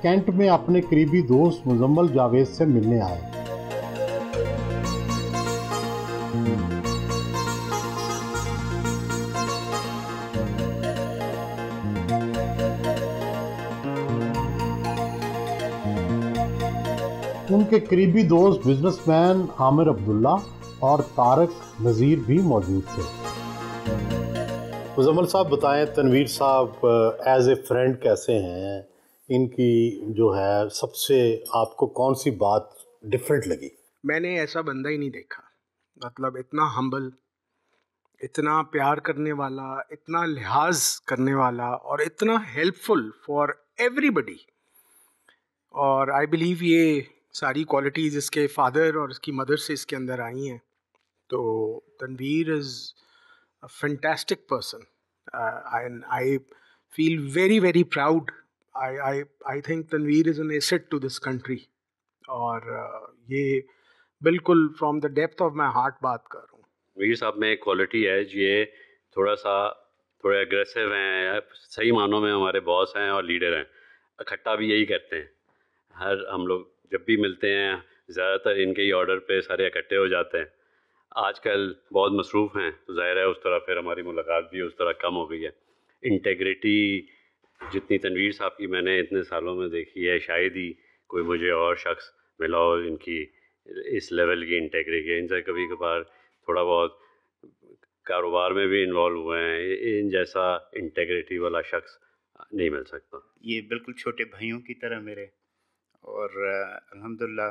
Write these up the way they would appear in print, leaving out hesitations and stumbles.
Cantt में अपने करीबी दोस्त मुजम्मल जावेद से मिलने आए। उनके करीबी दोस्त बिजनेसमैन आमिर अब्दुल्ला और तारक नज़ीर भी मौजूद थे। मुजम्मल साहब बताएं, तनवीर साहब एज ए फ्रेंड कैसे हैं? इनकी जो है सबसे आपको कौन सी बात डिफरेंट लगी? मैंने ऐसा बंदा ही नहीं देखा, मतलब इतना हम्बल, इतना प्यार करने वाला, इतना लिहाज करने वाला और इतना हेल्पफुल फॉर एवरीबडी। और आई बिलीव ये सारी क्वालिटीज़ इसके फादर और इसकी मदर से इसके अंदर आई हैं। तो Tanveer is a fantastic person and I feel very very proud. I think Tanveer is an asset to this country. और ये बिल्कुल from the depth of my heart बात कर रहा हूँ। वीर साहब में एक क्वालिटी है, ये थोड़े अग्रेसिव हैं, सही मानों में हमारे बॉस हैं और लीडर हैं। इकट्ठा भी यही करते हैं, हम लोग जब भी मिलते हैं ज़्यादातर इनके ही ऑर्डर पे सारे इकट्ठे हो जाते हैं। आजकल बहुत मसरूफ़ हैं तो ज़ाहिर है उस तरह फिर हमारी मुलाकात भी उस तरह कम हो गई है। इंटेग्रिटी जितनी तनवीर साहब की मैंने इतने सालों में देखी है, शायद ही कोई मुझे और शख्स मिला हो इनकी इस लेवल की इंटेग्रिटी। इनसे कभी कभार थोड़ा बहुत कारोबार में भी इन्वॉल्व हुए हैं, इन जैसा इंटेग्रिटी वाला शख्स नहीं मिल सकता। ये बिल्कुल छोटे भाइयों की तरह मेरे, और अल्हम्दुलिल्लाह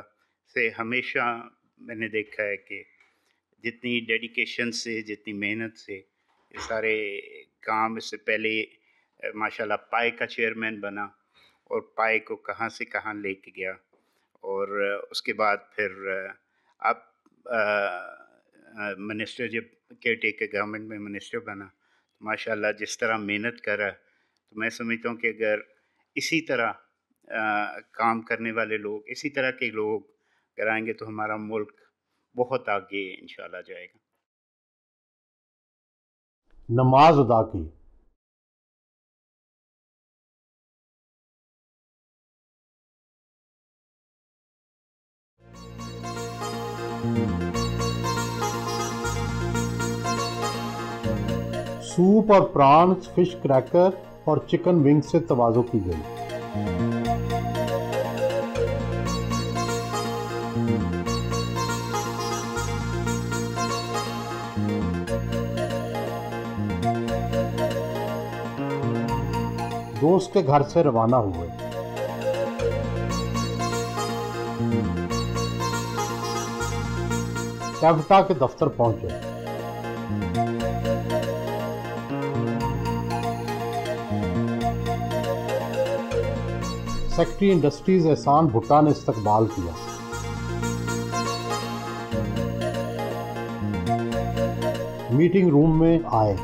से हमेशा मैंने देखा है कि जितनी डेडिकेशन से, जितनी मेहनत से ये सारे काम, इससे पहले माशाल्लाह पाए का चेयरमैन बना और पाए को कहाँ से कहाँ लेके गया, और उसके बाद फिर अब मिनिस्टर जब केयर टेकर गवर्नमेंट में मिनिस्टर बना, तो माशाल्लाह जिस तरह मेहनत करा, तो मैं समझता हूँ कि अगर इसी तरह काम करने वाले लोग, इसी तरह के लोग कराएंगे तो हमारा मुल्क बहुत आगे इंशाल्लाह जाएगा। नमाज अदा की। सूप और प्रॉन्स, फिश क्रैकर और चिकन विंग से तवाज़ो की गई। दोस्त के घर से रवाना हुए। कैविटा के दफ्तर पहुंचे। सेक्रेटरी इंडस्ट्रीज एहसान भुट्टा ने इस्तकबाल किया। मीटिंग रूम में आए।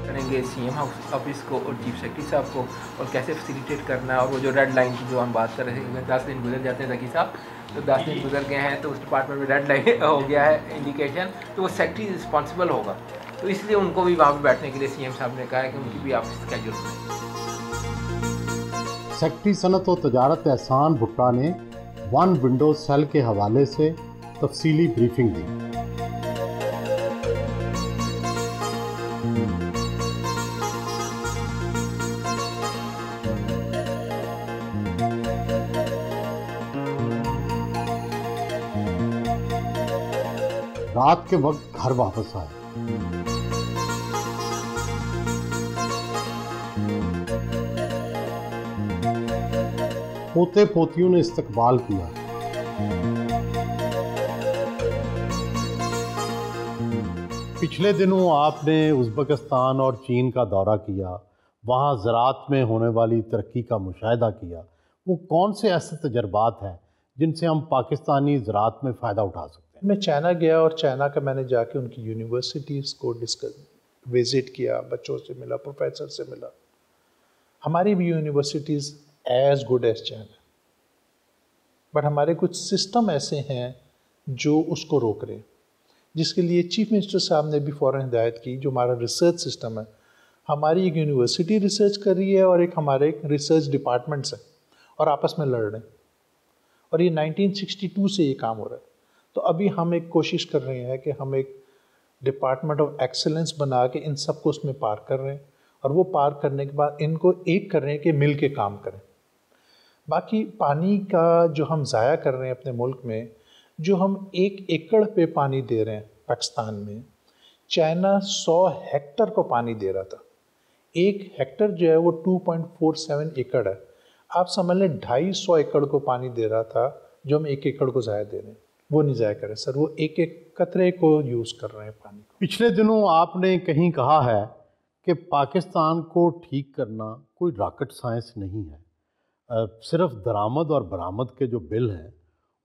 करेंगे सीएम ऑफिस को और चीफ सेक्रेटरी साहब को, और कैसे फैसिलिटेट करना है। और वो जो रेड लाइन की जो हम बात कर रहे थे, 10 दिन गुजर जाते हैं जकी साहब, तो 10 दिन गुजर गए हैं तो उस डिपार्टमेंट में रेड लाइन हो गया है इंडिकेशन, तो वो सेक्रेटरी रिस्पॉन्सिबल होगा। तो इसलिए उनको भी वहाँ पर बैठने के लिए सीएम साहब ने कहा है कि उनकी भी आप स्केड्यूल बनाएं। सेक्रेटरी सनत और तजारत एहसान भुट्टा ने वन विंडो सेल के हवाले से तफसीली ब्रीफिंग दी। रात के वक्त घर वापस आए। पोते पोतियों ने इस्तकबाल किया। पिछले दिनों आपने उज़्बेकिस्तान और चीन का दौरा किया, वहाँ ज़राअत में होने वाली तरक्की का मुशाहिदा किया। वो कौन से ऐसे तजर्बात हैं जिनसे हम पाकिस्तानी ज़राअत में फ़ायदा उठा सकते हैं? मैं चाइना गया और चाइना का मैंने जाके उनकी यूनिवर्सिटीज़ को विज़िट किया, बच्चों से मिला, प्रोफेसर से मिला। हमारी भी universities as good as China, but हमारे कुछ सिस्टम ऐसे हैं जो उसको रोक रहे हैं, जिसके लिए चीफ मिनिस्टर साहब ने भी फ़ौरन हिदायत की। जो हमारा रिसर्च सिस्टम है, हमारी एक यूनिवर्सिटी रिसर्च कर रही है और एक हमारे रिसर्च डिपार्टमेंट्स हैं और आपस में लड़ रहे हैं, और ये 1962 से ये काम हो रहा है। तो अभी हम एक कोशिश कर रहे हैं कि हम एक डिपार्टमेंट ऑफ एक्सेलेंस बना के इन सबको उसमें पार कर रहे हैं, और वो पार करने के बाद इनको एक कर रहे हैं कि मिल के काम करें। बाकी पानी का जो हम ज़ाया कर रहे हैं अपने मुल्क में, जो हम 1 एकड़ पे पानी दे रहे हैं पाकिस्तान में, चाइना 100 हेक्टर को पानी दे रहा था। 1 हेक्टर जो है वो 2.47 एकड़ है। आप समझ लें 250 एकड़ को पानी दे रहा था, जो हम 1 एकड़ को ज़ाया दे रहे हैं। वो नहीं ज़ाया करें सर, वो एक एक कतरे को यूज़ कर रहे हैं पानी को। पिछले दिनों आपने कहीं कहा है कि पाकिस्तान को ठीक करना कोई रॉकेट साइंस नहीं है, सिर्फ दरामद और बरामद के जो बिल हैं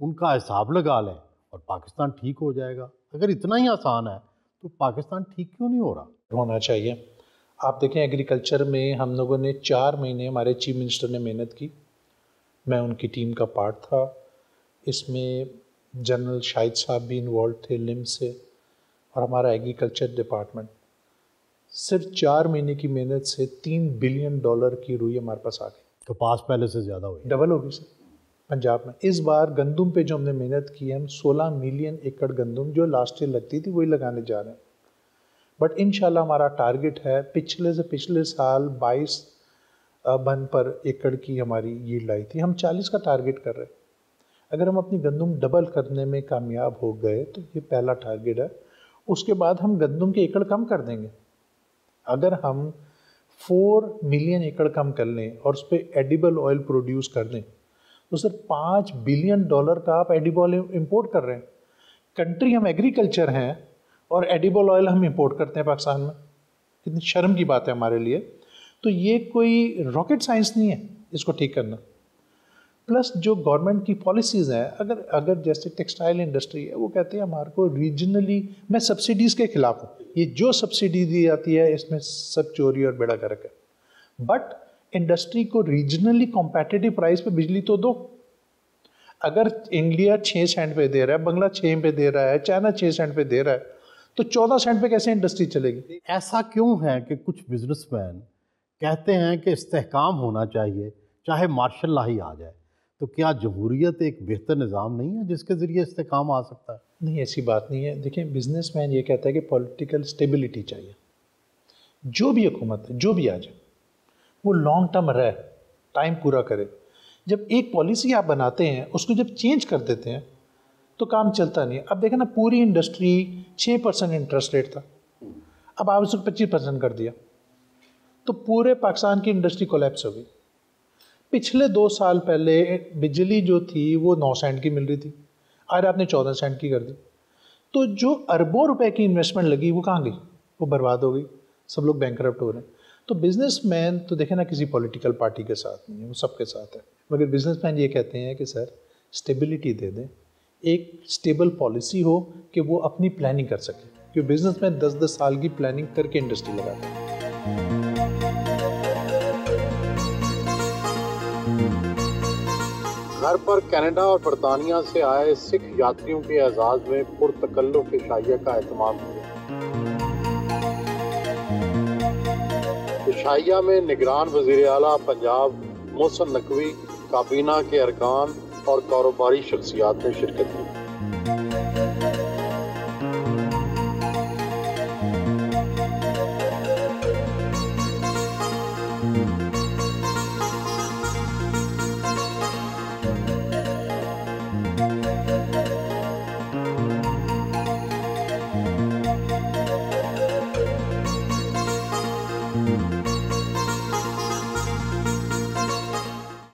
उनका हिसाब लगा लें और पाकिस्तान ठीक हो जाएगा। अगर इतना ही आसान है तो पाकिस्तान ठीक क्यों नहीं हो रहा? होना चाहिए। आप देखें एग्रीकल्चर में हम लोगों ने 4 महीने, हमारे चीफ मिनिस्टर ने मेहनत की, मैं उनकी टीम का पार्ट था। इसमें जनरल शाहिद साहब भी इन्वॉल्व थे लिम से, और हमारा एग्रीकल्चर डिपार्टमेंट। सिर्फ 4 महीने की मेहनत से $3 बिलियन की रुई हमारे पास आ गई। कपास पहले से ज़्यादा हुई, डबल होगी सर पंजाब में। इस बार गंदम पे जो हमने मेहनत की है, हम 16 मिलियन एकड़ गंदम जो लास्ट ईयर लगती थी वही लगाने जा रहे हैं। बट इंशाल्लाह हमारा टारगेट है, पिछले से पिछले साल 22 मन पर एकड़ की हमारी यील्ड आई थी, हम 40 का टारगेट कर रहे हैं। अगर हम अपनी गंदम डबल करने में कामयाब हो गए तो ये पहला टारगेट है। उसके बाद हम गंदम के एकड़ कम कर देंगे। अगर हम 4 मिलियन एकड़ कम कर लें और उस पर एडिबल ऑयल प्रोड्यूस कर दें तो सर $5 बिलियन का आप एडिबल इंपोर्ट कर रहे हैं। कंट्री हम एग्रीकल्चर हैं और एडिबल ऑयल हम इंपोर्ट करते हैं पाकिस्तान में। कितनी शर्म की बात है हमारे लिए। तो ये कोई रॉकेट साइंस नहीं है इसको ठीक करना। प्लस जो गवर्नमेंट की पॉलिसीज़ हैं, अगर जैसे टेक्सटाइल इंडस्ट्री है, वो कहते हैं हमारे को रीजनली, मैं सब्सिडीज़ के ख़िलाफ़ हूँ। ये जो सब्सिडी दी जाती है इसमें सब चोरी और बेड़ा गर्क है। बट इंडस्ट्री को रीजनली कॉम्पिटिटिव प्राइस पे बिजली तो दो। अगर इंडिया 6 सेंट पे दे रहा है, बांग्ला 6 पे दे रहा है, चाइना 6 सेंट पे दे रहा है, तो 14 सेंट पे कैसे इंडस्ट्री चलेगी? ऐसा क्यों है कि कुछ बिजनेसमैन कहते हैं कि इस्तेहकाम होना चाहिए चाहे मार्शल लॉ ही आ जाए? तो क्या जमहूरियत एक बेहतर निज़ाम नहीं है जिसके ज़रिए इस्तेहकाम आ सकता है? नहीं, ऐसी बात नहीं है। देखिए, बिजनेसमैन ये कहता है कि पॉलिटिकल स्टेबिलिटी चाहिए। जो भी हुकूमत है, जो भी आ जाए, वो लॉन्ग टर्म रहे, टाइम पूरा करे। जब एक पॉलिसी आप बनाते हैं, उसको जब चेंज कर देते हैं तो काम चलता नहीं है। अब देखें ना, पूरी इंडस्ट्री 6% इंटरेस्ट रेट था, अब आप उसको 25% कर दिया तो पूरे पाकिस्तान की इंडस्ट्री कोलैप्स हो गई। पिछले 2 साल पहले बिजली जो थी वो 9 सेंट की मिल रही थी, आज आपने 14 सेंट की कर दी। तो जो अरबों रुपए की इन्वेस्टमेंट लगी वो कहाँ गई? वो बर्बाद हो गई। सब लोग बैंकरप्ट हो रहे हैं। तो बिजनेसमैन तो देखे ना, किसी पॉलिटिकल पार्टी के साथ नहीं है, वो सबके साथ है। मगर बिजनेसमैन ये कहते हैं कि सर स्टेबिलिटी दे दें, एक स्टेबल पॉलिसी हो कि वो अपनी प्लानिंग कर सके। क्योंकि बिजनेसमैन 10-10 साल की प्लानिंग करके इंडस्ट्री लगाते हैं। घर पर कनाडा और बरतानिया से आए सिख यात्रियों के एजाज में पुरतकल्लुफ इशाइया का एहतमाम किया। इशाइया में निगरान वज़ीर आला पंजाब मोहसिन नकवी, काबीना के अरकान और कारोबारी शख्सियात ने शिरकत की।